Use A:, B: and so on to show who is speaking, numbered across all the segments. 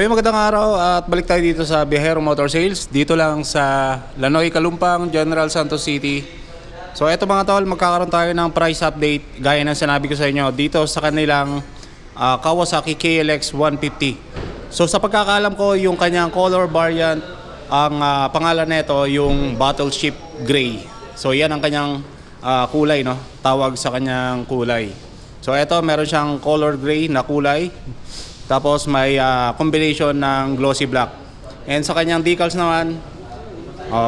A: Yung magandang araw at balik tayo dito sa Viajero Motor Sales. Dito lang sa Lanoy, Kalumpang, General Santos City. So eto mga tol, magkakaroon tayo ng price update gaya ng sinabi ko sa inyo dito sa kanilang Kawasaki KLX 150. So sa pagkakaalam ko, yung kanyang color variant, ang pangalan nito yung Battleship Gray. So yan ang kanyang kulay, no? Tawag sa kanyang kulay. So eto, meron siyang color gray na kulay. Tapos may combination ng glossy black. And sa kanyang decals naman,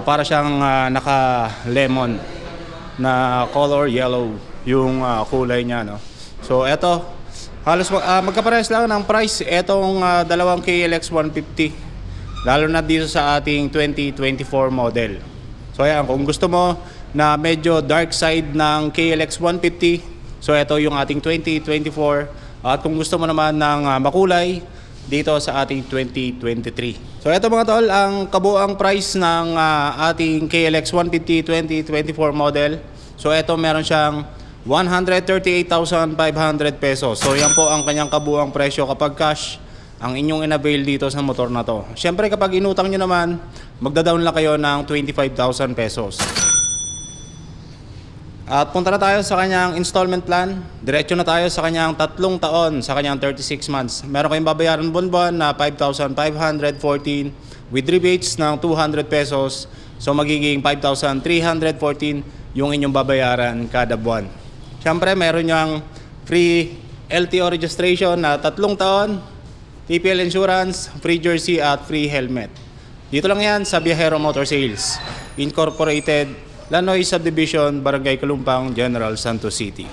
A: para siyang naka-lemon na color yellow yung kulay niya, no? So eto, halos magkaparehas lang ng price etong dalawang KLX 150. Lalo na dito sa ating 2024 model. So ayan, kung gusto mo na medyo dark side ng KLX 150, so eto yung ating 2024. At kung gusto mo naman ng makulay, dito sa ating 2023. So ito mga tol, ang kabuang price ng ating KLX 150 2024 model. So ito meron siyang 138,500 pesos. So yan po ang kanyang kabuang presyo kapag cash ang inyong in-avail dito sa motor na to. Siyempre kapag inutang nyo naman, magda-down lang kayo ng 25,000 pesos. At punta na tayo sa kanyang installment plan. Diretso na tayo sa kanyang 3 taon, sa kanyang 36 months. Meron kayong babayaran buwan-buwan na 5,514 with rebates ng 200 pesos. So magiging 5,314 yung inyong babayaran kada buwan. Siyempre meron niyang free LTO registration na 3 taon, TPL insurance, free jersey at free helmet. Dito lang yan sa Viajero Motor Sales Incorporated, Lanoy Subdivision, Barangay Kalumpang, General Santos City.